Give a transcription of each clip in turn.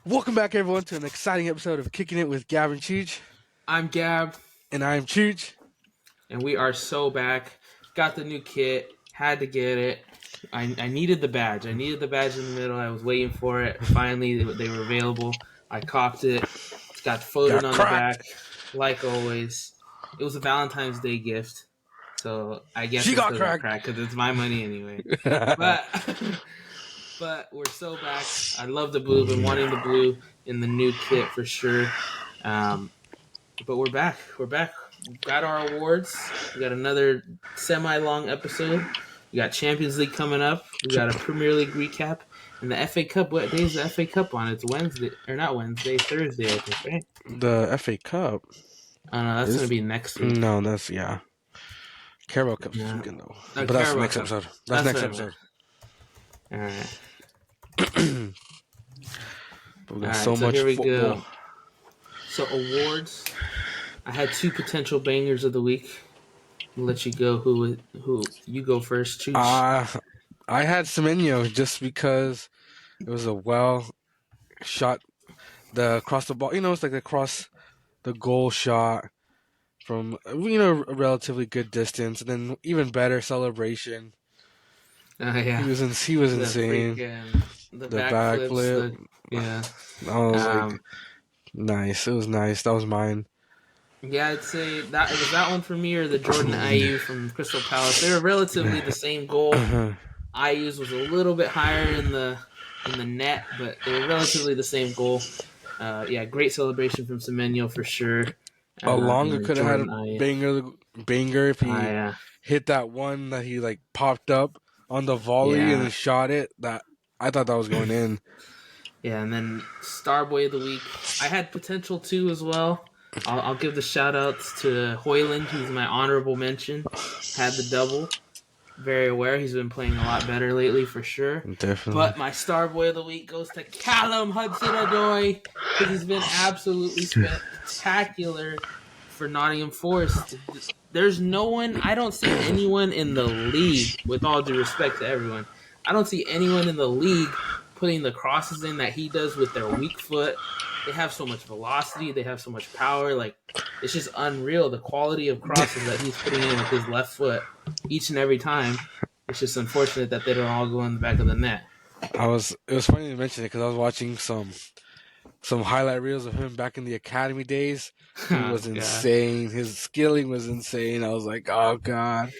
Welcome back, everyone, to an exciting episode of Kicking It with Gab and Cheech. I'm Gab, And I'm Cheech. and we are so back. Got the new kit, had to get it. I needed the badge. I needed the badge in the middle. I was waiting for it. Finally, they were available. I copped it. It's got Foden Got on the cracked. back, like always. It was a Valentine's Day gift, so I guess She it got still got cracked. cracked because it's my money anyway. But but we're so back. I love the blue. Been wanting the blue in the new kit for sure. But we're back. We're back. We've got our awards. We got another semi-long episode. We got Champions League coming up. We got a Premier League recap. And the FA Cup. What day is the FA Cup on? It's Wednesday. Or not Wednesday. Thursday, I think, right? The FA Cup. Oh, no, that's going to be next week. No, yeah. Carabao Cup's this Yeah. weekend, though. No, But that's the Carabao next Cup. episode. That's next episode. All right. But we got All so right, much here we football. go. So, awards. I had two potential bangers of the week. I'll let you go. Who you go first? Chooch. I had Semenyo just because it was a well shot. The across the ball, it's like across the goal shot from a relatively good distance, and then even better celebration. Yeah. He was insane. The The backflips. backflip. Yeah. I was like, nice. It was nice. That was mine. Yeah, I'd say that it was that one for me or the Jordan Ayew from Crystal Palace. They were relatively the same goal. Ayew's was a little bit higher in the net, but they were relatively the same goal. Yeah, great celebration from Semenyo for sure. Alonga could have had a banger if he hit that one that he like popped up on the volley and he shot it. That I thought that was going in. Yeah, and then Starboy of the Week. I had potential too as well. I'll give the shout outs to Hoyland, who's my honorable mention. Had the double. Very aware. He's been playing a lot better lately for sure. Definitely. But my Starboy of the Week goes to Callum Hudson-Odoi because he's been absolutely spectacular for Nottingham Forest. There's no one, I don't see anyone in the league, with all due respect to everyone, I don't see anyone in the league putting the crosses in that he does with their weak foot. They have so much velocity. They have so much power. Like, it's just unreal, the quality of crosses that he's putting in with his left foot each and every time. It's just unfortunate that they don't all go in the back of the net. It was funny to mention it because I was watching some highlight reels of him back in the academy days. He was insane. His skilling was insane. I was like, oh god.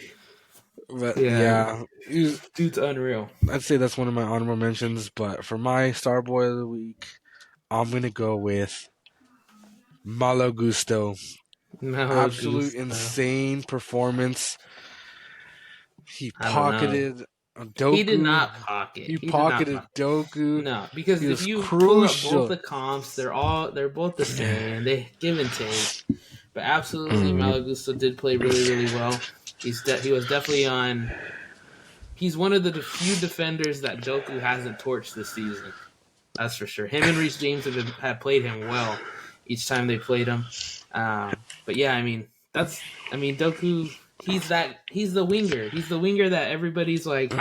But yeah, dude's unreal. I'd say that's one of my honorable mentions. But for my Star Boy of the Week, I'm gonna go with Malo Gusto. Absolute insane performance. He pocketed Doku. He did not pocket. He pocketed Doku. No, because if you pull up both the comps, they're both the same. They give and take. But absolutely, Malo Gusto did play really, really well. He was definitely on. He's one of the few defenders that Doku hasn't torched this season. That's for sure. Him and Reece James have played him well each time they played him. But yeah, I mean Doku. He's the winger. He's the winger that everybody's like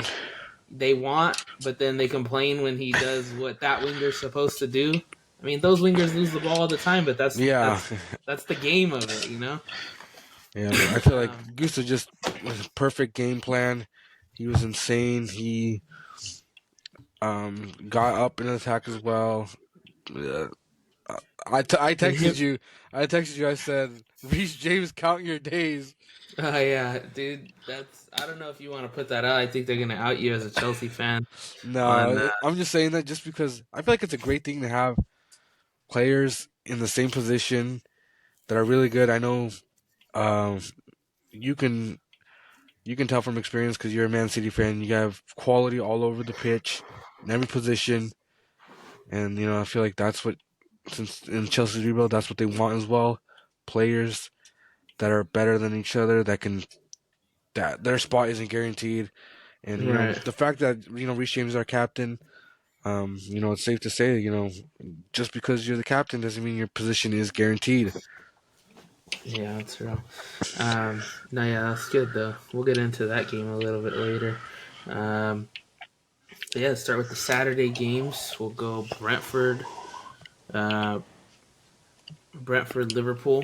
they want, but then they complain when he does what that winger's supposed to do. I mean, those wingers lose the ball all the time, but that's the game of it, you know. Yeah, I feel like Gusto just was a perfect game plan. He was insane. He got up in attack as well. I texted you. I said, Reece James, count your days. Yeah, dude. I don't know if you want to put that out. I think they're gonna out you as a Chelsea fan. No, I'm just saying that just because I feel like it's a great thing to have players in the same position that are really good. I know, you can tell from experience because you're a Man City fan. You have quality all over the pitch in every position, and I feel like that's what, since in Chelsea's rebuild, that's what they want as well. Players that are better than each other, that their spot isn't guaranteed, and the fact that Reece James is our captain, it's safe to say, just because you're the captain doesn't mean your position is guaranteed. Yeah, that's real. No, yeah, that's good though. We'll get into that game a little bit later. Let's start with the Saturday games. We'll go Brentford Uh, Brentford, Liverpool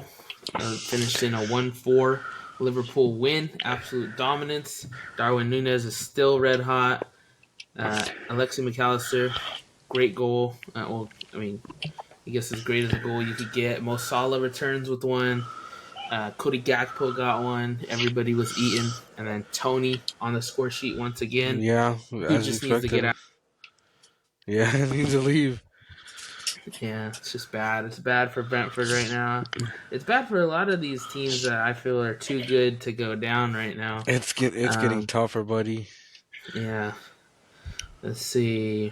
finished in a 1-4 Liverpool win. Absolute dominance. Darwin Núñez is still red hot. Alexi McAllister, great goal. I guess as great as a goal you could get. Mo Salah returns with one. Cody Gakpo got one. Everybody was eating. And then Tony on the score sheet once again. Yeah, He as you just needs to get expected. out. Yeah, he needs to leave. Yeah, it's just bad. It's bad for Brentford right now. It's bad for a lot of these teams that I feel are too good to go down right now. It's getting tougher, buddy. Yeah. Let's see.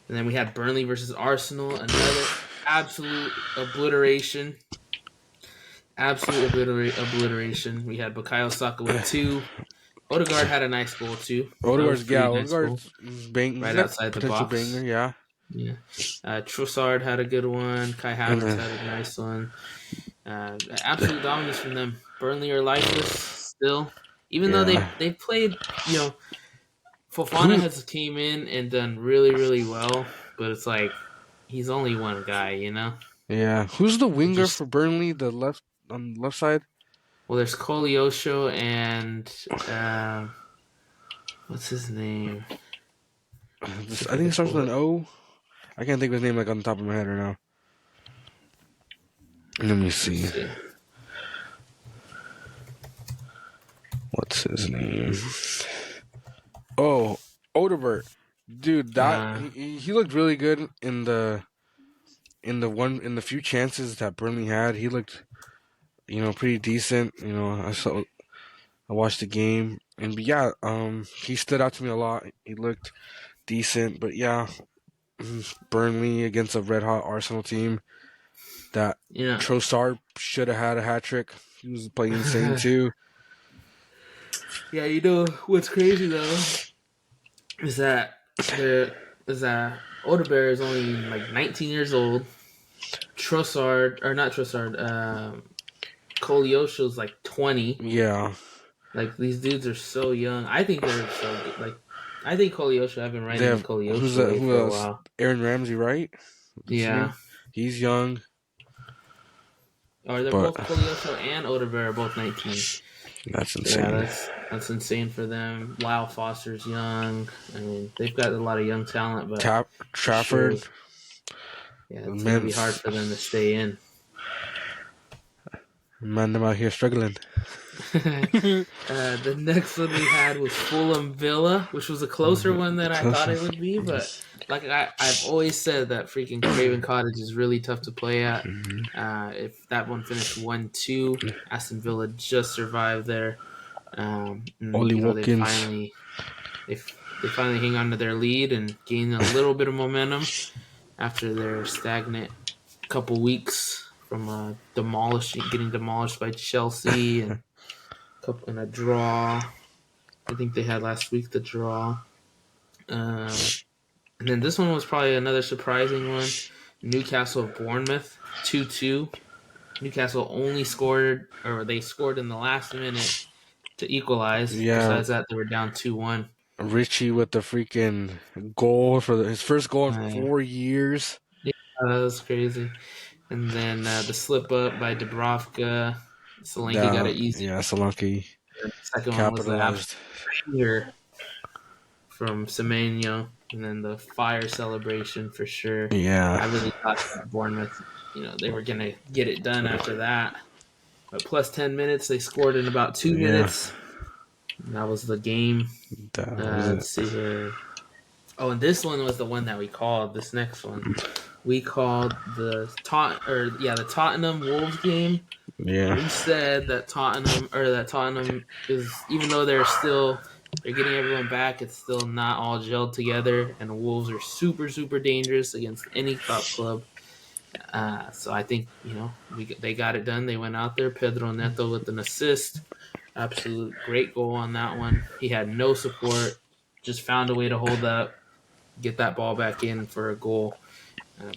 And then we had Burnley versus Arsenal. Another absolute obliteration. Absolute obliteration. We had Bukayo Saka with 2. Odegaard had a nice goal too. Odegaard's Nice goal. He's Right got outside the potential box. banger, yeah. Yeah. Trossard had a good one. Kai Havertz had a nice one. Absolute dominance from them. Burnley are lifeless still. Even though they played, Fofana has came in and done really, really well, but it's like he's only one guy, Yeah. Who's the winger for Burnley? On the left side? Well, there's Koleosho and what's his name? I think it starts with an O. I can't think of his name on the top of my head right now. Let me see. What's his name? Oh, Odebert. Dude, he looked really good in the few chances that Burnley had. He looked, pretty decent. I watched the game, and yeah, he stood out to me a lot. He looked decent, but yeah, Burnley against a red hot Arsenal team that Trossard should have had a hat trick. He was playing insane too. Yeah, what's crazy though is that Odegaard is only like 19 years old. Koleosho's like 20. Yeah. Like these dudes are so young. I think they're so good. Like I think Koleosho. I've been writing Koleosho who for else? a while. Aaron Ramsey, right? Yeah, he's young. Or they're both Koleosho and Odegaard are both 19. That's insane. Yeah, that's insane for them. Lyle Foster's young. I mean, they've got a lot of young talent, but Trafford. Sure, yeah, it's gonna be hard for them to stay in. Man, I'm out here struggling. The next one we had was Fulham Villa, which was a closer one than I thought it would be. But like I've always said, that freaking Craven Cottage is really tough to play at. If that one finished 1-2, Aston Villa just survived there. Ollie Watkins. They finally hang on to their lead and gain a little bit of momentum after their stagnant couple weeks from getting demolished by Chelsea and a draw. I think they had last week the draw. And then this one was probably another surprising one. Newcastle Bournemouth 2-2. Newcastle only scored in the last minute to equalize. Yeah. Besides that, they were down 2-1. Richie with the freaking goal his first goal in 4 years. Yeah, that was crazy. And then the slip up by Dubravka. Solanke got it easy. Yeah, Solanke. The second one was the absolute from Semenyo. And then the fire celebration for sure. Yeah. I really thought that Bournemouth, they were going to get it done after that. But plus 10 minutes, they scored in about 2 minutes. And that was the game. Let's see here. Oh, and this one was the one that we called. This next one, we called the Tottenham Wolves game. Yeah. We said that Tottenham is, even though they're getting everyone back, it's still not all gelled together, and the Wolves are super, super dangerous against any top club. So I think they got it done. They went out there. Pedro Neto with an assist. Absolute great goal on that one. He had no support, just found a way to hold up, get that ball back in for a goal.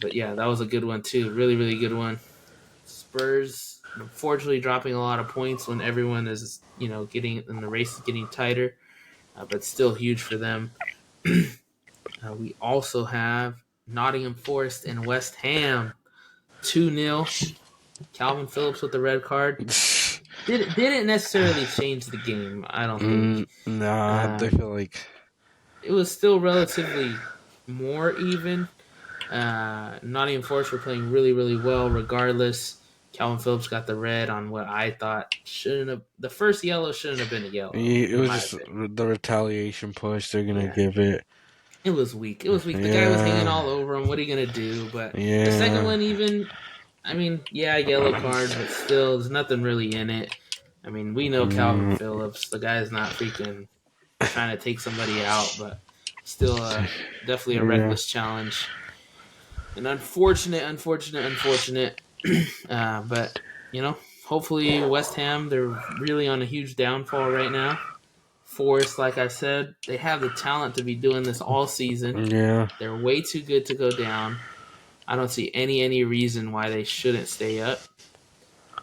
But yeah, that was a good one too. Really, really good one. Spurs, unfortunately, dropping a lot of points when everyone is, getting in the race is getting tighter, but still huge for them. We also have Nottingham Forest and West Ham 2-0. Calvin Phillips with the red card. Didn't necessarily change the game, I don't think. Nah, I feel like it was still relatively more even. Nottingham Forest were playing really, really well regardless. Calvin Phillips got the red on what I thought shouldn't have. The first yellow shouldn't have been a yellow. It was just the retaliation push they're going to give it. It was weak. The guy was hanging all over him. What are you going to do? But the second one, even, I mean, yellow card, but still, there's nothing really in it. I mean, we know Calvin Phillips. The guy's not freaking trying to take somebody out, but still definitely a reckless challenge. An unfortunate. But, hopefully West Ham, they're really on a huge downfall right now. Forest, like I said, they have the talent to be doing this all season. Yeah. They're way too good to go down. I don't see any reason why they shouldn't stay up.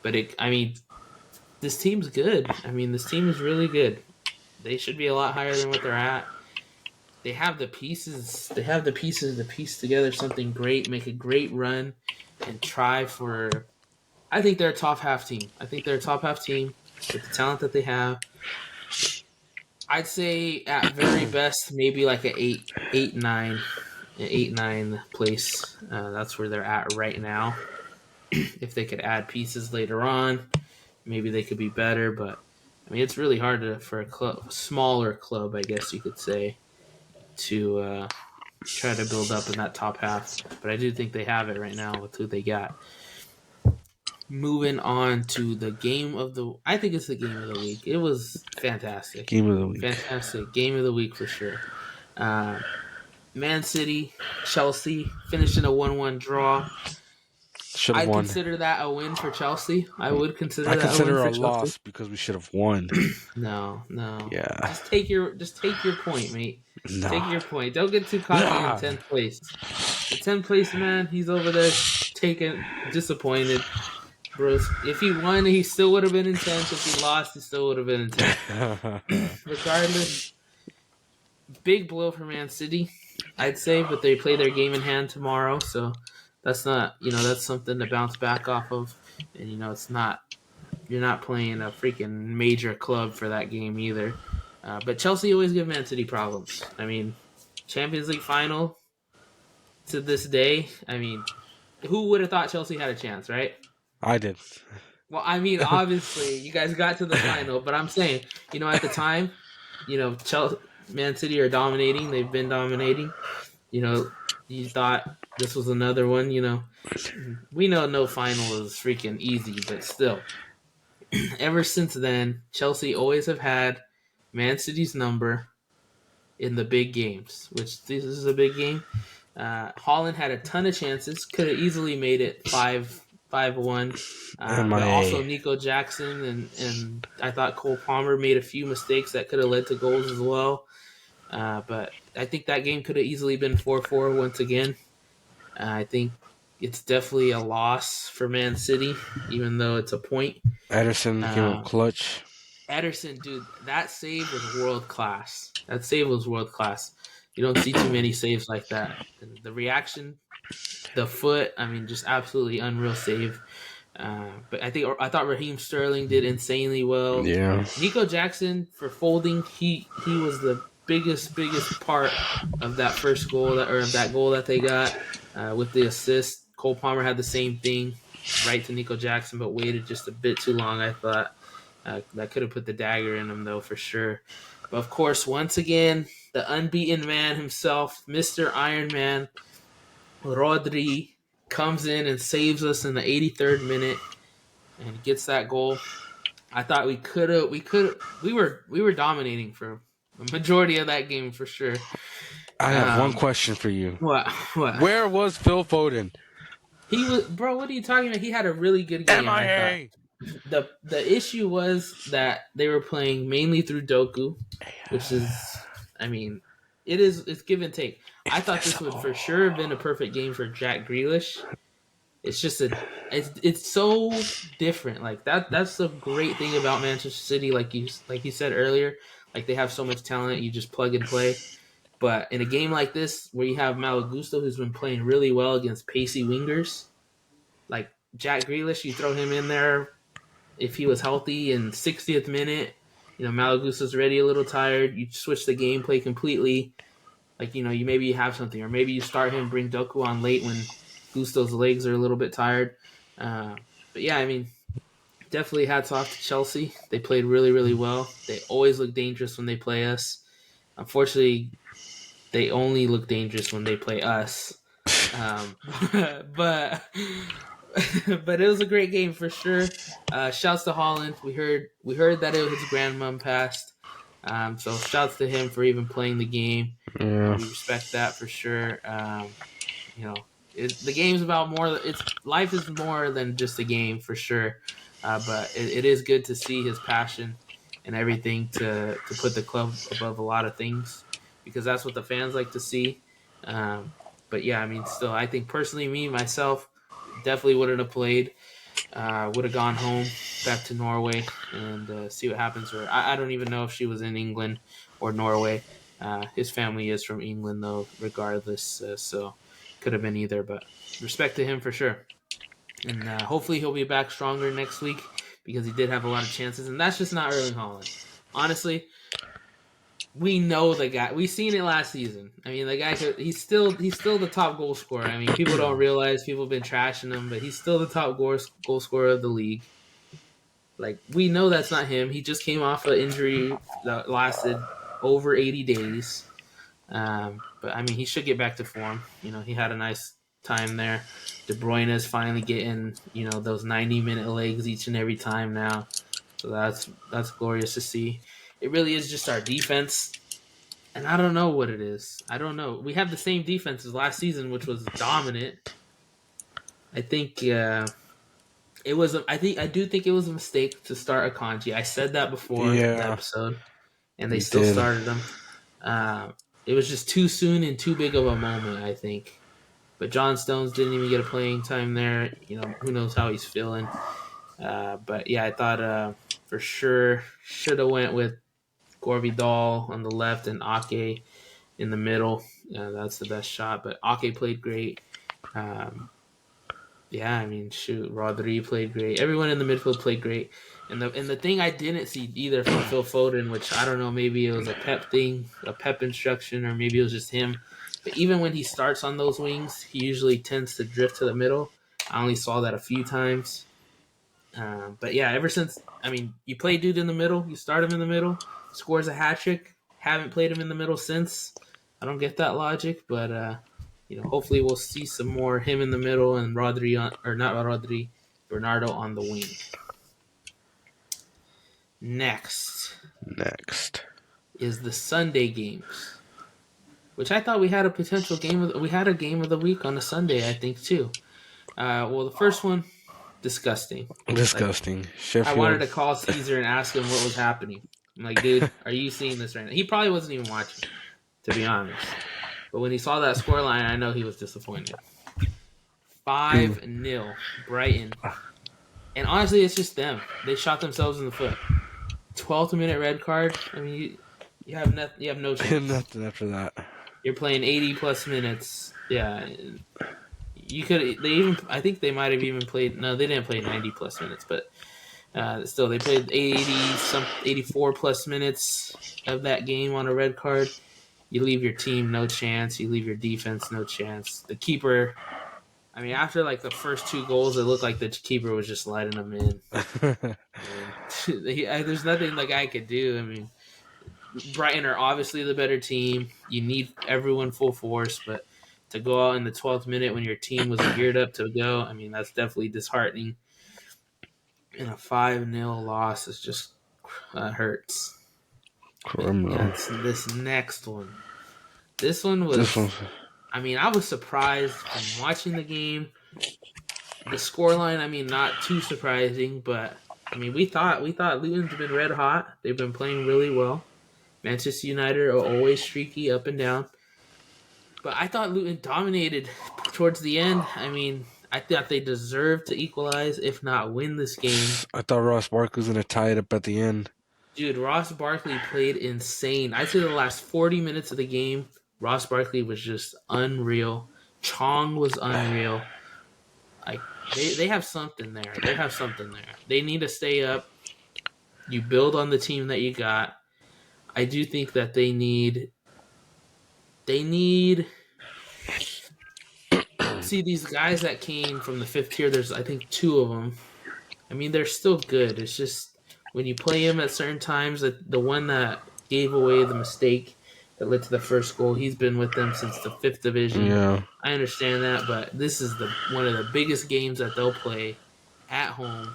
But, this team's good. This team is really good. They should be a lot higher than what they're at. They have the pieces. They have the pieces to piece together something great, make a great run, and try for. I think they're a top half team. With the talent that they have. I'd say at very best maybe like an 8-9 place. That's where they're at right now. If they could add pieces later on, maybe they could be better. But it's really hard for a smaller club, I guess you could say, to try to build up in that top half. But I do think they have it right now with who they got. Moving on to the game of the... I think it's the game of the week. It was fantastic. Game of the week. Fantastic. Game of the week for sure. Man City, Chelsea, finishing a 1-1 draw. I consider that a win for Chelsea. I would consider that a win for Chelsea. I consider a loss because we should have won. No. Yeah. Just take your point, mate. No. Take your point. Don't get too cocky in 10th place. The 10th place man, he's over there disappointed. Bros, if he won, he still would have been in 10th. If he lost, he still would have been in 10th. Regardless, big blow for Man City, I'd say, but they play their game in hand tomorrow, so that's not, that's something to bounce back off of. And, it's not, you're not playing a freaking major club for that game either. But Chelsea always give Man City problems. Champions League final to this day, who would have thought Chelsea had a chance, right? I did. Well, obviously, you guys got to the final, but I'm saying, at the time, Chelsea, Man City are dominating. They've been dominating. You thought this was another one, We know no final is freaking easy, but still. Ever since then, Chelsea always have had Man City's number in the big games, which this is a big game. Haaland had a ton of chances, could have easily made it 5-1. But also Nico Jackson and I thought Cole Palmer made a few mistakes that could have led to goals as well. But I think that game could have easily been 4-4 once again. I think it's definitely a loss for Man City, even though it's a point. Ederson came up clutch. Ederson, dude, that save was world class. You don't see too many saves like that. The reaction, the foot, just absolutely unreal save. But I thought Raheem Sterling did insanely well. Yeah. Nico Jackson for folding, he was the biggest part of that first goal of that goal that they got with the assist. Cole Palmer had the same thing, right to Nico Jackson, but waited just a bit too long. I thought that could have put the dagger in him though for sure. But of course, once again, the unbeaten man himself, Mr. Iron Man, Rodri, comes in and saves us in the 83rd minute and gets that goal. I thought we were dominating for a majority of that game for sure. I have one question for you. What? Where was Phil Foden? He was, bro. What are you talking about? He had a really good game. MIA. The issue was that they were playing mainly through Doku, which is, it's give and take. I thought this would for sure have been a perfect game for Jack Grealish. It's just it's so different. Like that's the great thing about Manchester City. Like you said earlier, like they have so much talent, you just plug and play. But in a game like this, where you have Malo Gusto, who's been playing really well against pacey wingers, like Jack Grealish, you throw him in there if he was healthy in 60th minute. Malo Gusto's already a little tired. You switch the gameplay completely. Like, you maybe you have something. Or maybe you start him, bring Doku on late when Gusto's legs are a little bit tired. But yeah, I mean, definitely hats off to Chelsea. They played really, really well. They always look dangerous when they play us. Unfortunately, they only look dangerous when they play us. But but it was a great game for sure. Shouts to Holland. We heard that his grandmom passed. So shouts to him for even playing the game. Yeah. We respect that for sure. The game's about more. Life is more than just a game for sure. But it is good to see his passion and everything to put the club above a lot of things, because that's what the fans like to see. But yeah, I mean, still, I think personally, myself, definitely wouldn't have played. Would have gone home back to Norway and see what happens. Or I don't even know if she was in England or Norway. His family is from England, though, regardless. So could have been either. But respect to him for sure. And hopefully he'll be back stronger next week, because he did have a lot of chances. And that's just not Erling Haaland. Honestly, we know the guy. We've seen it last season. I mean, the guy he's still the top goal scorer. I mean, people don't realize, people have been trashing him, but he's still the top goal scorer of the league. Like, we know that's not him. He just came off an injury that lasted over 80 days. But I mean, he should get back to form. He had a nice time there. De Bruyne is finally getting, those 90-minute legs each and every time now. So that's glorious to see. It really is just our defense, and I don't know what it is. I don't know. We have the same defense as last season, which was dominant. I think it was. I do think it was a mistake to start Akanji. I said that before in the episode, and they still started him. It was just too soon and too big of a moment, I think. But John Stones didn't even get a playing time there. Who knows how he's feeling. But yeah, I thought for sure should have went with Gorvidal on the left and Ake in the middle. That's the best shot. But Ake played great. Yeah, I mean, shoot, Rodri played great. Everyone in the midfield played great. And the thing I didn't see either from Phil Foden, which I don't know, maybe it was a Pep thing, a Pep instruction, or maybe it was just him. But even when he starts on those wings, he usually tends to drift to the middle. I only saw that a few times. But yeah, ever since, I mean, you play dude in the middle, you start him in the middle, scores a hat trick. Haven't played him in the middle since. I don't get that logic, but hopefully we'll see some more him in the middle and Bernardo on the wing. Next is the Sunday games, which I thought we had a potential game. We had a game of the week on a Sunday, I think, too. Well, the first one, disgusting. Sheffield. I wanted to call Caesar and ask him what was happening. I'm like, dude, are you seeing this right now? He probably wasn't even watching, to be honest. But when he saw that scoreline, I know he was disappointed. 5-0, Brighton. And honestly, it's just them. They shot themselves in the foot. 12th minute red card. I mean, you have no chance. Nothing after that. You're playing 80 plus minutes. Yeah. You could. I think they might have even played. No, they didn't play 90 plus minutes, but still, they played 84 plus minutes of that game on a red card. You leave your team no chance. You leave your defense no chance. The keeper, I mean, after like the first 2 goals, it looked like the keeper was just letting them in. There's nothing like I could do. I mean, Brighton are obviously the better team. You need everyone full force, but to go out in the 12th minute when your team was geared up to go, I mean, that's definitely disheartening. And a 5-0 loss is just hurts. This next one. This one was. I mean, I was surprised from watching the game. The scoreline, I mean, not too surprising, but I mean, we thought Luton's been red hot. They've been playing really well. Manchester United are always streaky up and down. But I thought Luton dominated towards the end. I mean, I thought they deserved to equalize, if not win this game. I thought Ross Barkley was going to tie it up at the end. Dude, Ross Barkley played insane. I'd say the last 40 minutes of the game Ross Barkley was just unreal. Chong was unreal. Like they have something there. They have something there. They need to stay up. You build on the team that you got. I do think that they need see these guys that came from the fifth tier. There's I think two of them. I mean they're still good. It's just when you play them at certain times. That the one that gave away the mistake that led to the first goal. He's been with them since the fifth division. Yeah. I understand that, but this is one of the biggest games that they'll play at home.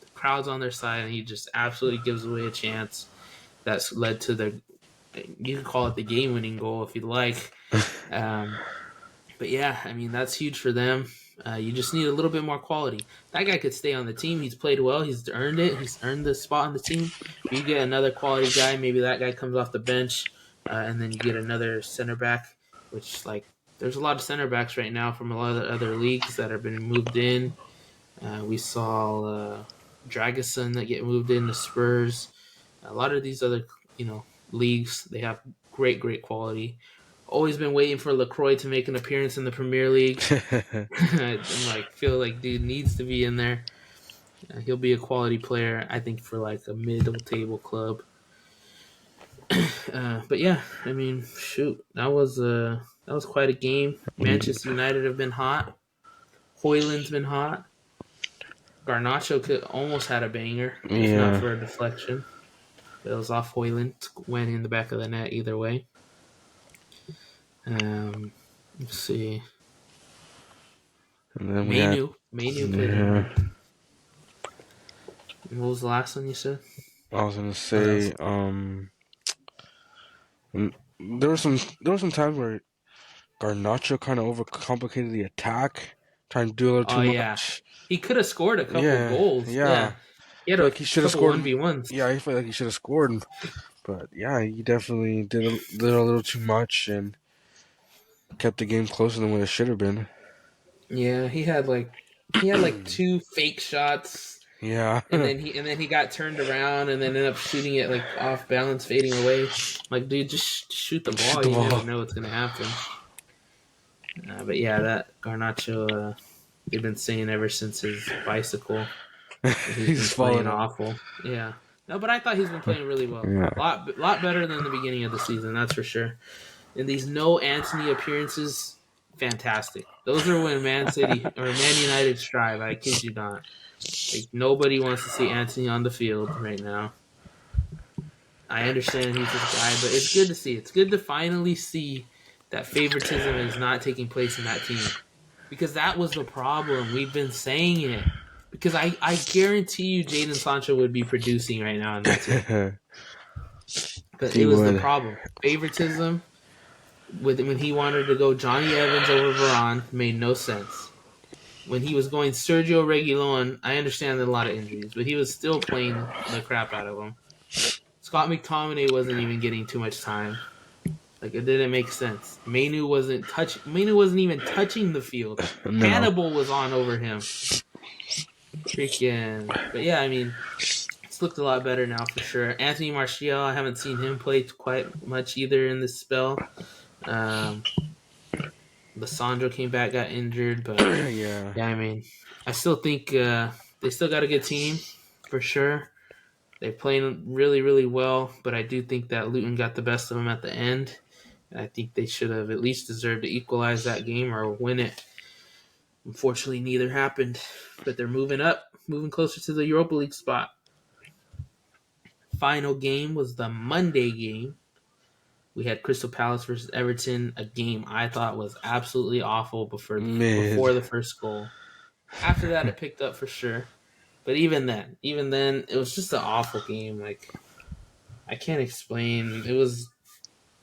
The crowd's on their side, and he just absolutely gives away a chance. That's led to you can call it the game-winning goal if you like. But yeah, I mean that's huge for them. You just need a little bit more quality. That guy could stay on the team. He's played well. He's earned it. He's earned the spot on the team. If you get another quality guy, maybe that guy comes off the bench, and then you get another center back, which there's a lot of center backs right now from a lot of the other leagues that have been moved in. We saw Dragusin that get moved in to Spurs. A lot of these other leagues, they have great quality. Always been waiting for LaCroix to make an appearance in the Premier League. Feel like dude needs to be in there. He'll be a quality player, I think, for like a middle table club. But yeah, I mean, shoot, that was quite a game. Manchester United have been hot. Hoyland's been hot. Garnacho almost had a banger, if not for a deflection. It was off Hoyland, went in the back of the net either way. Let's see. And then Mainu played him. What was the last one you said? I was gonna say, there were some times where Garnacho kind of overcomplicated the attack, trying to do a little too much. He could have scored a couple goals. Yeah. He had should have scored 1v1s. Yeah, I feel like he should have scored. But yeah, he definitely did a little too much and kept the game closer than what it should have been. Yeah, he had two fake shots. Yeah. And then he got turned around and then ended up shooting it like off balance, fading away. Like, dude, just shoot the ball. You never know what's gonna happen. But yeah, that Garnacho, they've been saying ever since his bicycle. He's been playing awful. Yeah. No, but I thought he's been playing really well. Yeah. A lot better than the beginning of the season, that's for sure. And these no Antony appearances, fantastic. Those are when Man City or Man United strive. I kid you not. Like, nobody wants to see Antony on the field right now. I understand he's this guy, but it's good to see. It's good to finally see that favoritism is not taking place in that team. Because that was the problem. We've been saying it. Because I guarantee you Jadon Sancho would be producing right now in that team. But it was the problem. Favoritism, when he wanted to go Johnny Evans over Varane, made no sense. When he was going Sergio Reguilon, I understand that a lot of injuries, but he was still playing the crap out of him. Scott McTominay wasn't even getting too much time. Like, it didn't make sense. Mainu wasn't even touching the field. No. Hannibal was on over him. But yeah, I mean, it's looked a lot better now for sure. Anthony Martial, I haven't seen him play quite much either in this spell. Lissandro came back, got injured, but yeah, I mean, I still think they still got a good team for sure. They're playing really, really well, but I do think that Luton got the best of them at the end. I think they should have at least deserved to equalize that game or win it. Unfortunately, neither happened, but they're moving closer to the Europa League spot. Final game was the Monday game. We had Crystal Palace versus Everton, a game I thought was absolutely awful before the first goal. After that, it picked up for sure. But even then, it was just an awful game. Like, I can't explain. It was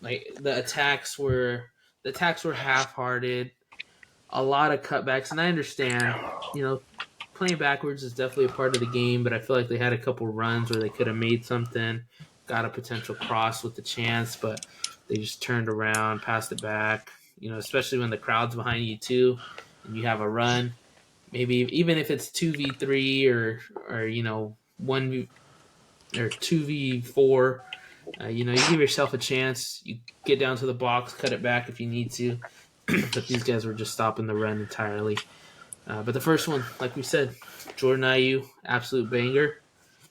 like the attacks were half-hearted. A lot of cutbacks, and I understand, playing backwards is definitely a part of the game, but I feel like they had a couple runs where they could have made something, got a potential cross with the chance, but they just turned around, passed it back, especially when the crowd's behind you too, and you have a run. Maybe even if it's 2v3 or 1 or 2v4, You give yourself a chance. You get down to the box, cut it back if you need to. But these guys were just stopping the run entirely. But the first one, like we said, Jordan Ayew, absolute banger.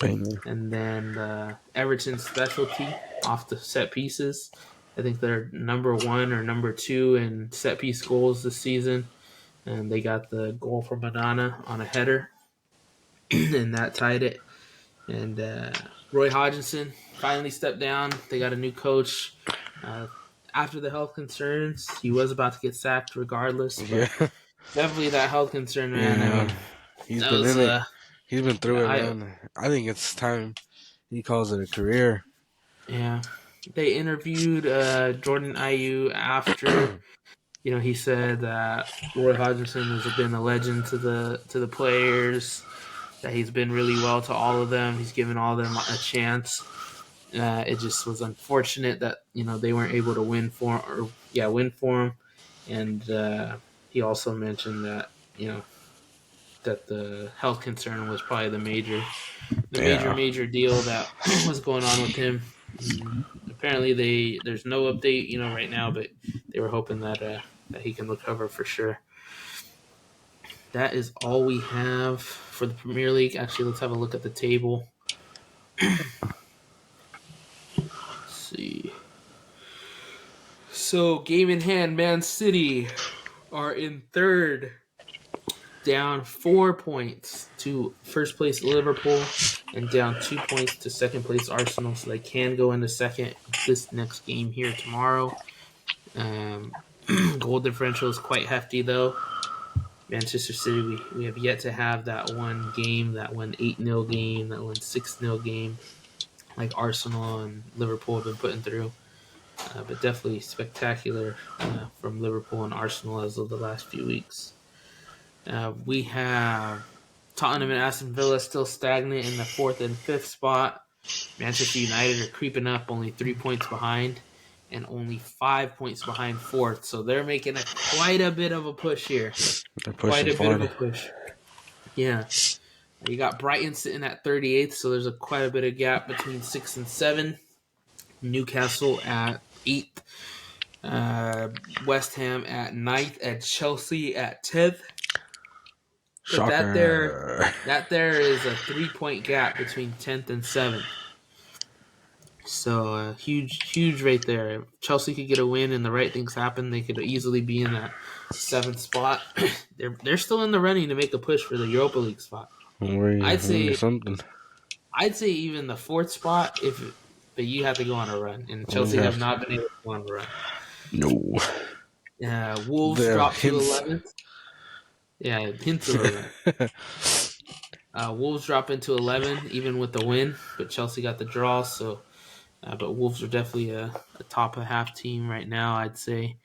And then Everton specialty off the set pieces. I think they're number 1 or number 2 in set piece goals this season. And they got the goal from Banana on a header. And that tied it. And Roy Hodgson finally stepped down. They got a new coach. After the health concerns, he was about to get sacked regardless. But definitely that health concern, man. Yeah. I mean, he's been in it. He's been through it, man. I think it's time he calls it a career. Yeah. They interviewed Jordan Ayew after. He said that Roy Hodgson has been a legend to the players, that he's been really well to all of them. He's given all of them a chance. It just was unfortunate that they weren't able to win for him. And he also mentioned that that the health concern was probably the major deal that was going on with him. Apparently, there's no update right now, but they were hoping that he can recover for sure. That is all we have for the Premier League. Actually, let's have a look at the table. Let's see. So, game in hand, Man City are in third, down 4 points to first place Liverpool, and down 2 points to second place Arsenal. So they can go into second this next game here tomorrow. Goal differential is quite hefty, though. Manchester City, we have yet to have that one game, that one 8-0 game, that one 6-0 game, like Arsenal and Liverpool have been putting through. But definitely spectacular from Liverpool and Arsenal as of the last few weeks. We have Tottenham and Aston Villa still stagnant in the 4th and 5th spot. Manchester United are creeping up, only 3 points behind, and only 5 points behind 4th. So they're making quite a bit of a push here. Quite a bit of a push. Yeah. You got Brighton sitting at 38th, so there's quite a bit of gap between 6 and 7. Newcastle at 8th. West Ham at 9th, and Chelsea at 10th. But that there is a 3-point gap between 10th and 7th. So huge right there. If Chelsea could get a win and the right things happen, they could easily be in that 7th spot. They're still in the running to make a push for the Europa League spot. I'd say even the 4th spot, but you have to go on a run, and Chelsea have not been able to go on a run. No. Wolves dropped to 11th. Yeah, hints of it. Wolves drop into 11, even with the win, but Chelsea got the draw. So, but Wolves are definitely a top of half team right now, I'd say.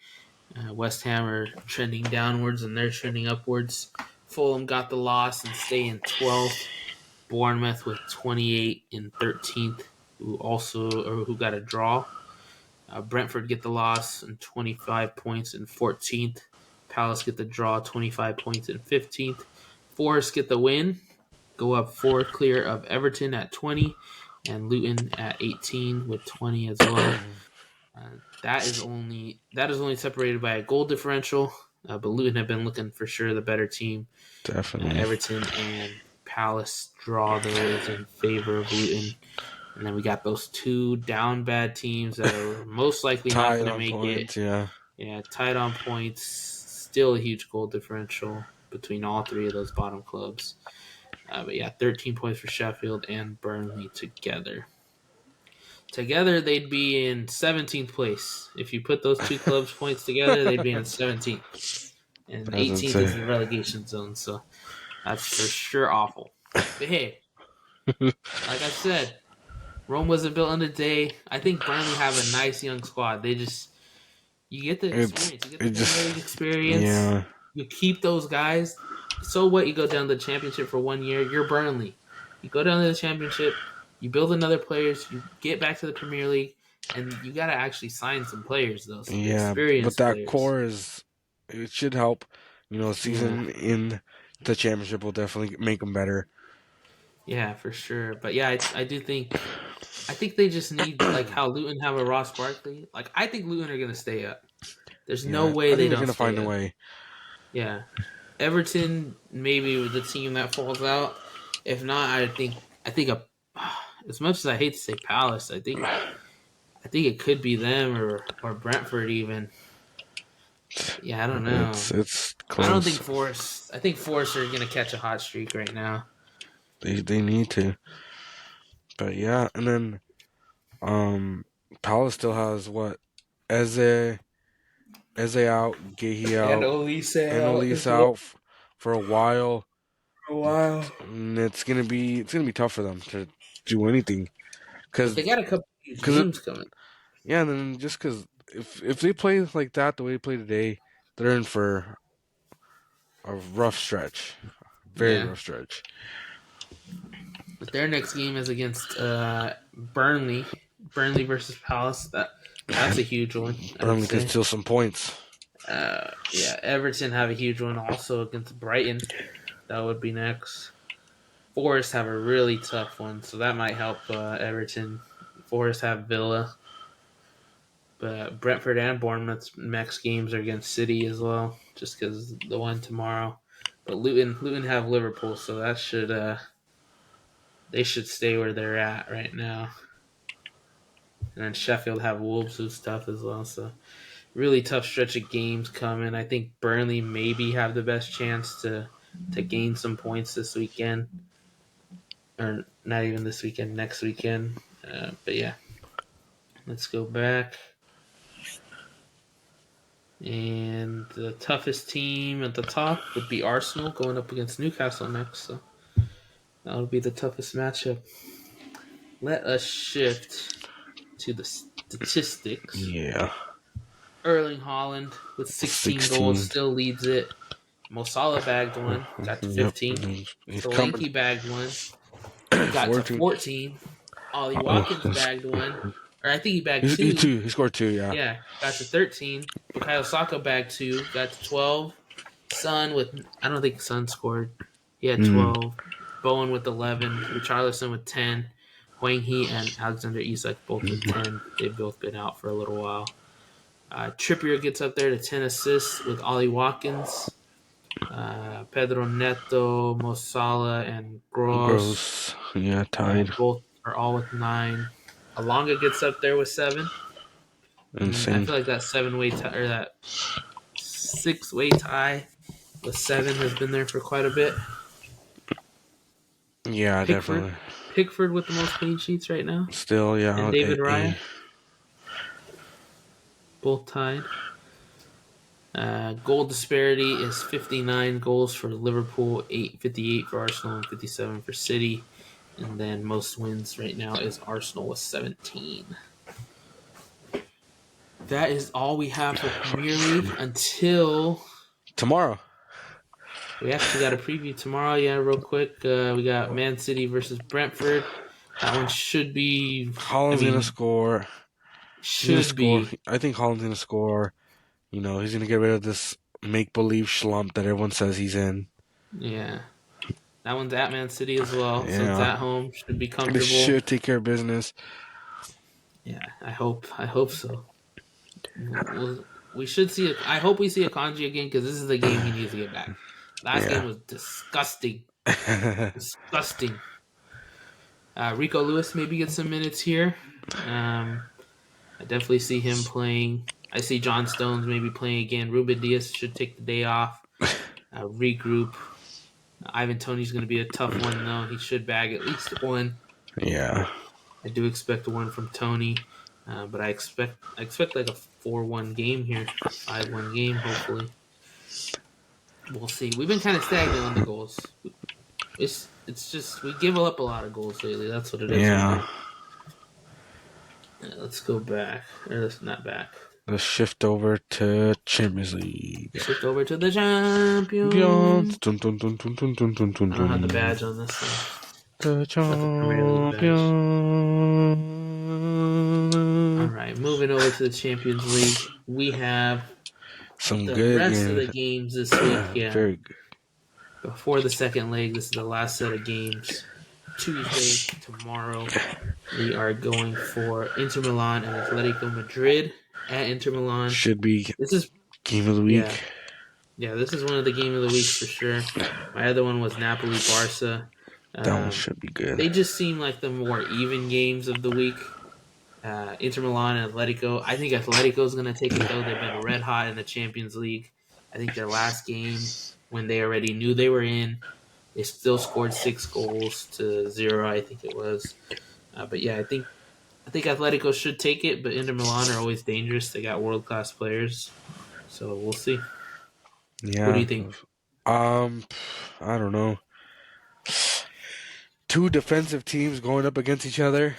West Ham are trending downwards, and they're trending upwards. Fulham got the loss and stay in 12th. Bournemouth with 28 in 13th, who got a draw. Brentford get the loss and 25 points in 14th. Palace get the draw, 25 points in 15th. Forest get the win, go up 4 clear of Everton at 20, and Luton at 18 with 20 as well. That is only separated by a goal differential, but Luton have been looking for sure the better team. Definitely. Everton and Palace draw those in favor of Luton. And then we got those 2 down bad teams that are most likely not going to make points, it. Yeah, tied on points. Still a huge goal differential between all 3 of those bottom clubs. But yeah, 13 points for Sheffield and Burnley together. Together, they'd be in 17th place. If you put those 2 clubs' points together, they'd be in 17th. And 18th is the relegation zone, so that's for sure awful. But hey, like I said, Rome wasn't built in a day. I think Burnley have a nice young squad. You get the experience. You get the Premier League experience. Yeah. You keep those guys. So what? You go down to the championship for 1 year. You're Burnley. You go down to the championship. You build another players. You get back to the Premier League, and you got to actually sign some players though. Some experienced but that players. core it should help. Season in the championship will definitely make them better. Yeah, for sure. But yeah, I do think I think they just need like how Luton have a Ross Barkley. Like I think Luton are gonna stay up. There's no Yeah, way I they think they're don't gonna stay find a up. way. Yeah, Everton maybe the team that falls out. If not, I think as much as I hate to say Palace, I think it could be them or Brentford even. Yeah, I don't know. It's I don't think close. Forest. I think Forest are gonna catch a hot streak right now. They need to. But yeah, and then Palace still has what? Eze out, Gehi And out, Olise and out Elise as well out for a while. for a while. And it's gonna be tough for them to do anything But they because got a couple huge because games coming. yeah, and then just because if they play like that the way they play today, they're in for a rough stretch, very Yeah. rough stretch. But their next game is against Burnley. Burnley versus Palace. That's a huge one, I would Burnley can say. steal some points. Yeah, Everton have a huge one also against Brighton. That would be next. Forest have a really tough one, so that might help Everton. Forest have Villa. But Brentford and Bournemouth's next games are against City as well, just because the one tomorrow. But Luton have Liverpool, so that should they should stay where they're at right now. And then Sheffield have Wolves, who's tough as well. So really tough stretch of games coming. I think Burnley maybe have the best chance to gain some points this weekend, or not even this weekend, next weekend. But yeah, let's go back. And the toughest team at the top would be Arsenal going up against Newcastle next. So that would be the toughest matchup. Let us shift to the statistics. Yeah, Erling Haaland with 16 goals 16. still leads it. Mo Salah bagged one, got to Yep, 15. he's coming. Solanke bagged one, got to 14. 14. Ollie Watkins bagged one, or I think he bagged He two. He scored two. Yeah. Yeah, got to 13. Bukayo Saka bagged two, got to 12. Son with, I don't think Son scored. He had 12. Bowen with 11. Richarlison with 10. Hwang Hee and Alexander Isak both with 10. They've both been out for a little while. Trippier gets up there to 10 assists with Ollie Watkins. Pedro Neto, Mo Salah, and Gross. Yeah, tied. Both are all with 9. Alonga gets up there with 7. Insane. I feel like that 7-way tie, or that 6-way tie with 7 has been there for quite a bit. Yeah, definitely. Pickford with the most clean sheets right now. Still, yeah. And David Raya. Both tied. Goal disparity is 59 goals for Liverpool, 58 for Arsenal, and 57 for City. And then most wins right now is Arsenal with 17. That is all we have for Premier League until tomorrow. We actually got a preview tomorrow. Yeah, real quick. We got Man City versus Brentford. That one should be. Haaland's gonna score. Should be. I think Haaland's gonna score. You know, he's gonna get rid of this make-believe slump that everyone says he's in. Yeah. That one's at Man City as well, so it's at home. Should be comfortable. They should take care of business. Yeah, I hope so. We should see. I hope we see Akanji again because this is the game he needs to get back. Last game was disgusting. Disgusting. Rico Lewis maybe gets some minutes here. I definitely see him playing. I see John Stones maybe playing again. Ruben Dias should take the day off. Regroup. Ivan Toney's going to be a tough one, though. He should bag at least one. Yeah. I do expect a one from Toney. But I expect like a 4-1 game here. 5-1 game, hopefully. We'll see. We've been kind of stagnant on the goals. It's just we give up a lot of goals lately. That's what it is. Yeah. Let's go back. Or let's not back. Let's shift over to Champions League. Shift over to the champions. Dun, dun, dun, dun, dun, dun, dun, dun, I don't have the badge on this one. The champions. Alright, moving over to the Champions League. We have some the good rest games. of the games this week. Yeah. Very good. Before the second leg, this is the last set of games. Tuesday, tomorrow, we are going for Inter Milan and Atletico Madrid at Inter Milan. Should be This is game of the week. Yeah, this is one of the game of the weeks for sure. My other one was Napoli Barca. That one should be good. They just seem like the more even games of the week. Inter Milan and Atletico. I think Atletico is going to take it though. They've been red hot in the Champions League. I think their last game, when they already knew they were in, they still scored 6 goals to 0. I think it was. But yeah, I think Atletico should take it. But Inter Milan are always dangerous. They got world class players, so we'll see. Yeah. What do you think? I don't know. 2 defensive teams going up against each other.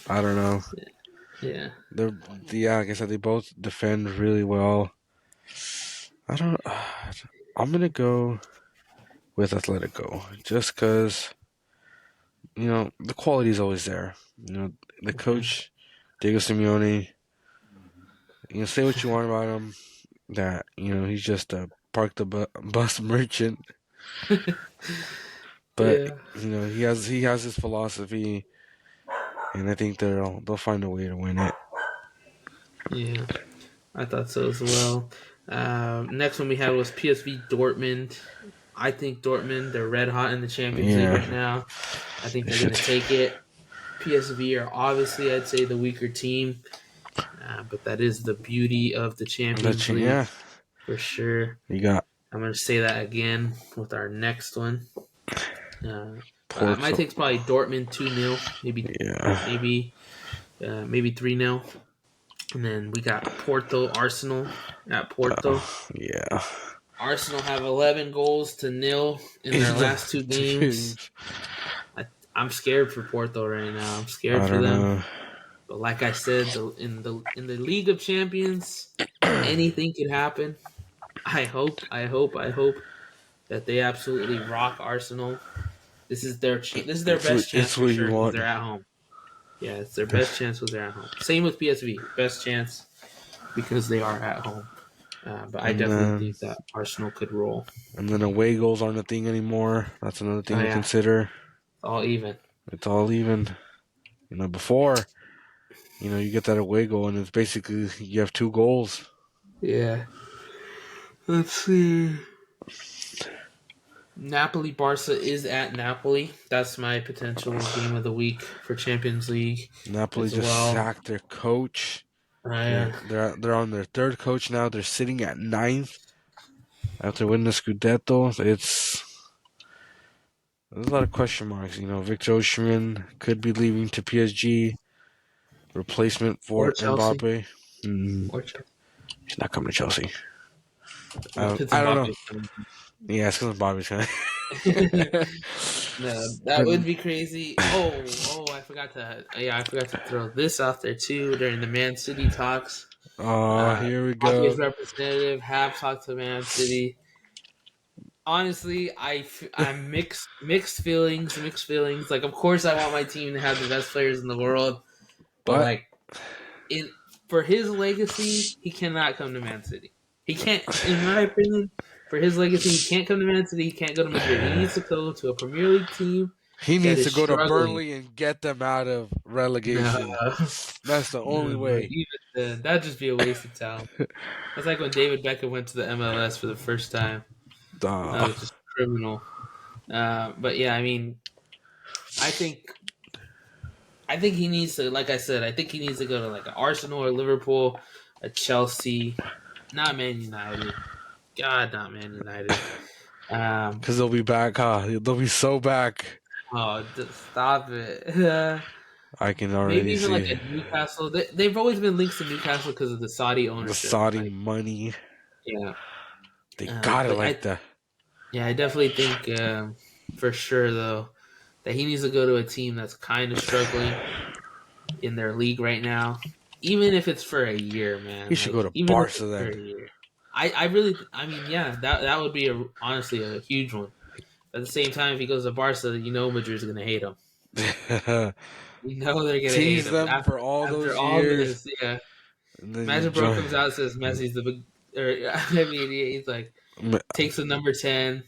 I don't know. Yeah. Like I said, they both defend really well. I'm gonna go with Atletico just because the quality is always there. The coach Diego Simeone. Say what you want about him. That he's just a park the bus merchant. But he has his philosophy, and I think they'll find a way to win it. Yeah, I thought so as well. Next one we had was PSV Dortmund. I think Dortmund, they're red hot in the Champions League right now. I think they're going to take it. PSV are obviously, I'd say, the weaker team, but that is the beauty of the Champions League for sure. I'm going to say that again with our next one. My take's probably Dortmund 2-0, maybe 3-0. And then we got Porto Arsenal at Porto. Arsenal have 11 goals to 0 in their last 2 games. I'm scared for Porto right now. I'm scared for them. But like I said, in the League of Champions, anything can happen. I hope that they absolutely rock Arsenal. This is their best chance for sure because they're at home. Yeah, it's their best chance because they're at home. Same with PSV, best chance because they are at home. But I definitely think that Arsenal could roll. And then away goals aren't a thing anymore. That's another thing to consider. All even. It's all even. Before, you get that away goal and it's basically you have 2 goals. Yeah. Let's see. Napoli Barca is at Napoli. That's my potential game of the week for Champions League. Napoli just sacked their coach. They're on their 3rd coach now. They're sitting at 9th after winning the Scudetto. There's a lot of question marks. Victor Osimhen could be leaving to PSG. Replacement for Mbappe. He's not coming to Chelsea. I don't know. Yeah, it's because Bobby's coming. No, that would be crazy. Oh, I forgot to throw this out there too during the Man City talks. Here we go. Bobby's representative have talked to Man City. Honestly, I'm mixed feelings. Like, of course, I want my team to have the best players in the world, but for his legacy, he cannot come to Man City. He can't, in my opinion. For his legacy, he can't come to Man City. He can't go to Madrid. He needs to go to a Premier League team. He needs to go to Burnley and get them out of relegation. That's the only way. That'd just be a waste of talent. That's like when David Beckham went to the MLS for the first time. That was just criminal. But yeah, I mean, I think he needs to, like I said, I think he needs to go to like an Arsenal or Liverpool, a Chelsea, not Man United. God, not Man United. Because they'll be back, huh? They'll be so back. Oh, stop it. I can already maybe even see. Like a Newcastle. They've always been linked to Newcastle because of the Saudi ownership. The Saudi money. Yeah. They got it like that. Yeah, I definitely think for sure, though, that he needs to go to a team that's kind of struggling in their league right now. Even if it's for a year, man. He should go to Barca then. For a year. I mean, yeah, that would be honestly a huge one. At the same time, if he goes to Barca, Madrid's going to hate him. They're going to hate him. Them for all those years. This, yeah. Imagine bro comes out and says Messi's the big... he's like, takes the number 10.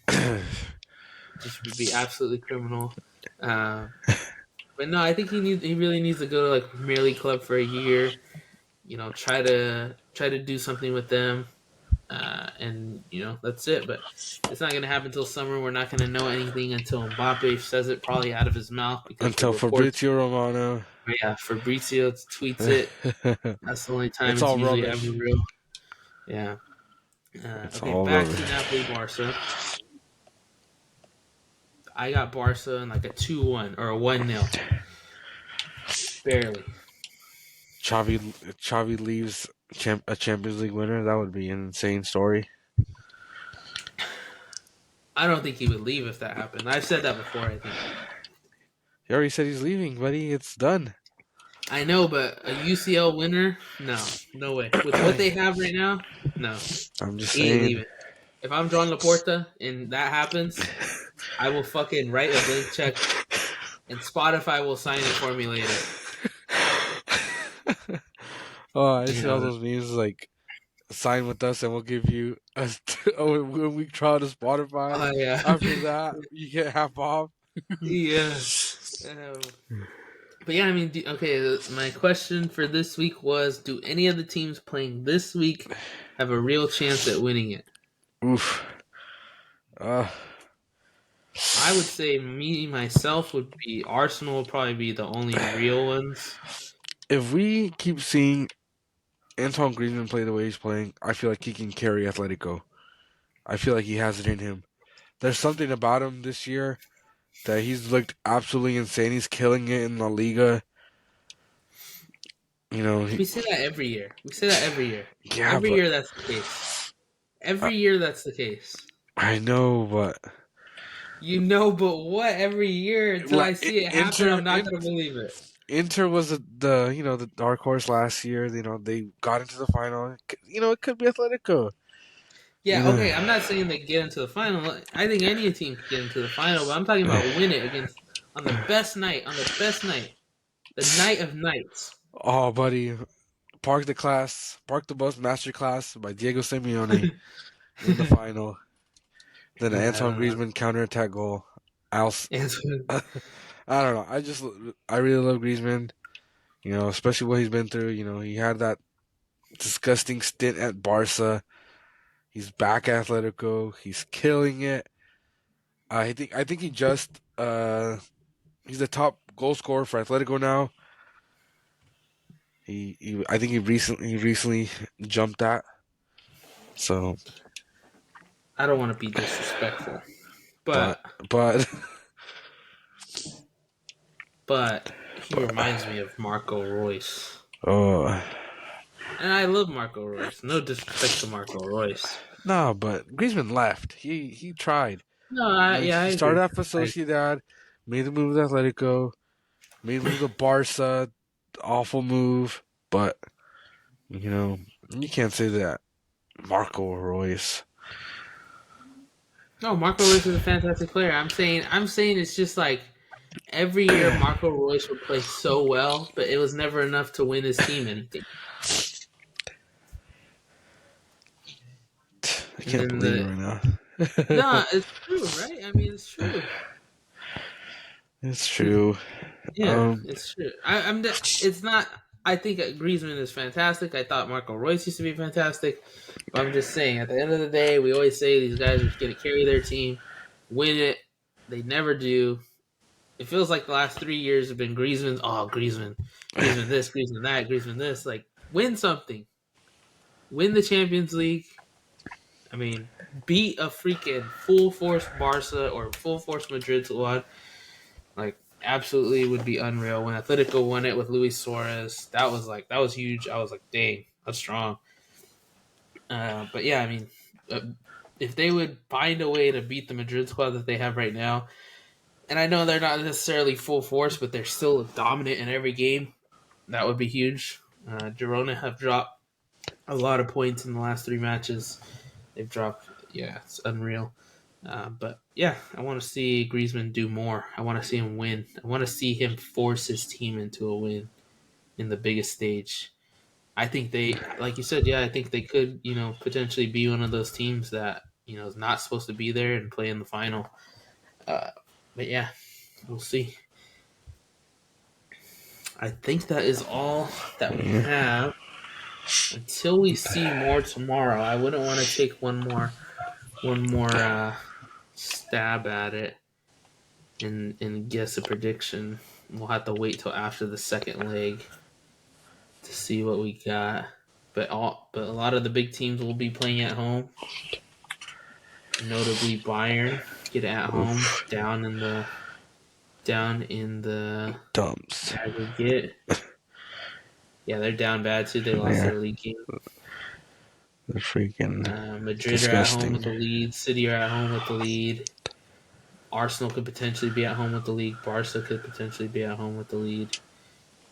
just would be absolutely criminal. But no, I think he really needs to go to like Premier League club for a year. Try to do something with them, and that's it. But it's not going to happen until summer. We're not going to know anything until Mbappe says it, probably out of his mouth, because the Until reports. Fabrizio Romano. Yeah, Fabrizio tweets it. That's the only time It's it's all usually rubbish. ever real. Yeah. It's Okay, all back to rubbish. Napoli Barca. I got Barca in like a 2-1 or a 1-0. Barely. Xavi leaves a Champions League winner. That would be an insane story. I don't think he would leave if that happened. I've said that before, I think. He already said he's leaving, buddy. It's done. I know, but a UCL winner? No way. With what they have right now, no. I'm just He ain't saying. leaving. If I'm John Laporta and that happens, I will fucking write a blank check and Spotify will sign it for me later. Oh, I see all those memes like sign with us and we'll give you a week trial to Spotify. Oh, yeah. After that, you get half off. Yeah. But yeah, I mean, okay, my question for this week was, do any of the teams playing this week have a real chance at winning it? Oof. I would say myself would be Arsenal would probably be the only real ones. If we keep seeing Antoine Griezmann play the way he's playing, I feel like he can carry Atletico. I feel like he has it in him. There's something about him this year that he's looked absolutely insane. He's killing it in La Liga. We say that every year. Yeah, every year that's the case. Every year that's the case. I know, but but what? Every year until I see it happen, I'm not gonna believe it. Inter was the dark horse last year. They got into the final. It could be Atletico. Yeah, okay. I'm not saying they get into the final. I think any team could get into the final, but I'm talking about win it on the best night, the night of nights. Oh, buddy, Park the Bus Masterclass by Diego Simeone in the final. Then an Antoine Griezmann counterattack goal. I don't know. I really love Griezmann. Especially what he's been through. He had that disgusting stint at Barca. He's back at Atletico. He's killing it. I think he just he's the top goal scorer for Atletico now. I think he recently jumped that. So I don't want to be disrespectful, but he reminds me of Marco Reus. Oh. And I love Marco Reus. No disrespect to Marco Reus. No, but Griezmann left. He tried. No, he started at Sociedad, made the move with Atletico, made the move to Barca, awful move. But you can't say that Marco Reus. No, Marco Reus is a fantastic player. I'm saying it's just like every year Marco Reus would play so well, but it was never enough to win his team anything. I can't believe it right now. No, it's true, right? I mean, it's true. It's true. Yeah, it's true. It's not. I think Griezmann is fantastic. I thought Marco Reus used to be fantastic. But I'm just saying, at the end of the day, we always say these guys are going to carry their team, win it. They never do. It feels like the last 3 years have been Griezmann. Oh, Griezmann this, Griezmann that, Griezmann this. Like, win something. Win the Champions League. I mean, beat a freaking full force Barca or full force Madrid squad. Like, absolutely would be unreal. When Atletico won it with Luis Suarez, that was huge. I was like, dang, that's strong. But yeah, I mean, if they would find a way to beat the Madrid squad that they have right now, and I know they're not necessarily full force, but they're still dominant in every game, that would be huge. Girona have dropped a lot of points in the last 3 matches. They've dropped, it's unreal. But yeah, I want to see Griezmann do more. I want to see him win. I want to see him force his team into a win in the biggest stage. I think they, like you said, I think they could, potentially be one of those teams that, is not supposed to be there and play in the final. But yeah, we'll see. I think that is all that we have. Until we see more tomorrow, I wouldn't want to take one more stab at it and guess a prediction. We'll have to wait till after the second leg to see what we got. But a lot of the big teams will be playing at home. Notably, Bayern get at home down in the dumps. aggregate. Yeah, they're down bad too. They lost their league game. They're freaking Madrid disgusting. are at home with the lead. City are at home with the lead. Arsenal could potentially be at home with the league. Barca could potentially be at home with the lead.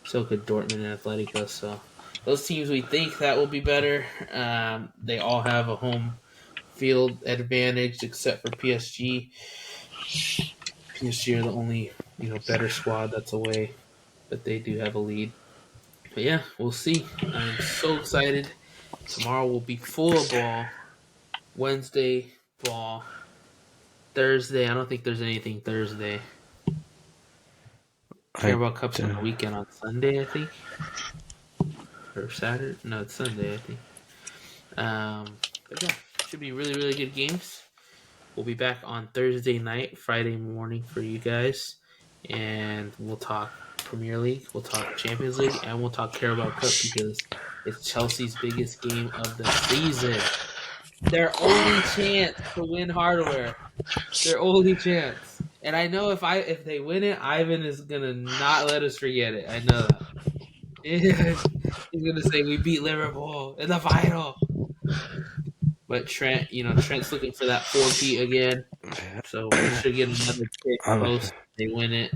So could Dortmund and Atletico. So those teams we think that will be better. They all have a home field advantage except for PSG. PSG are the only better squad that's away, but they do have a lead. But yeah, we'll see. I'm so excited. Tomorrow will be full of ball. Wednesday, ball. Thursday, I don't think there's anything Thursday. Carabao Cup's on the weekend on Sunday, I think. Or Saturday? No, it's Sunday, I think. But yeah, should be really, really good games. We'll be back on Thursday night, Friday morning for you guys. And we'll talk Premier League, we'll talk Champions League, and we'll talk Carabao Cup because it's Chelsea's biggest game of the season. Their only chance to win hardware. Their only chance. And I know if they win it, Ivan is gonna not let us forget it. I know that. He's gonna say we beat Liverpool in the final. But Trent's looking for that 4P again. So we should get another kick post they win it.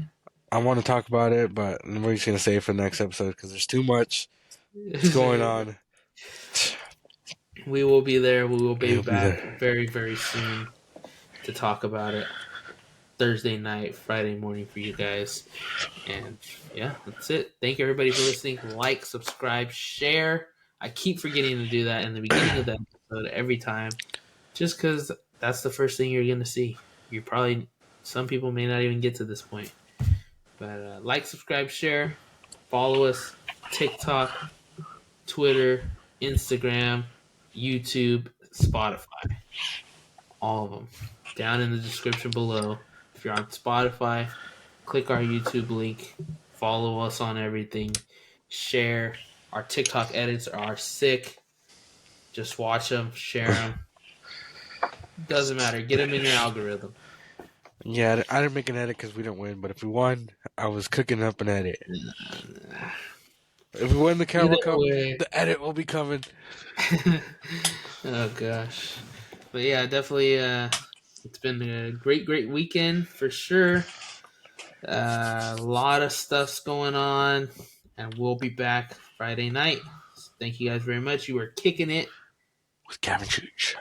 I want to talk about it, but we're just gonna save it for the next episode because there's too much going on. We will be there. We will be back very, very soon to talk about it. Thursday night, Friday morning for you guys. And yeah, that's it. Thank you everybody for listening. Like, subscribe, share. I keep forgetting to do that in the beginning of the episode every time. Just because that's the first thing you're going to see. Some people may not even get to this point. But like, subscribe, share. Follow us. TikTok, Twitter, Instagram, YouTube, Spotify. All of them. Down in the description below. If you're on Spotify, click our YouTube link. Follow us on everything. Share. Our TikTok edits are sick. Just watch them. Share them. Doesn't matter. Get them in your algorithm. Yeah, I didn't make an edit because we didn't win. But if we won, I was cooking up an edit. If we win the Carabao Cup, the edit will be coming. Oh, gosh. But yeah, definitely it's been a great, great weekend for sure. A lot of stuff's going on, and we'll be back Friday night. So thank you guys very much. You were kicking it with Gavin Chooch.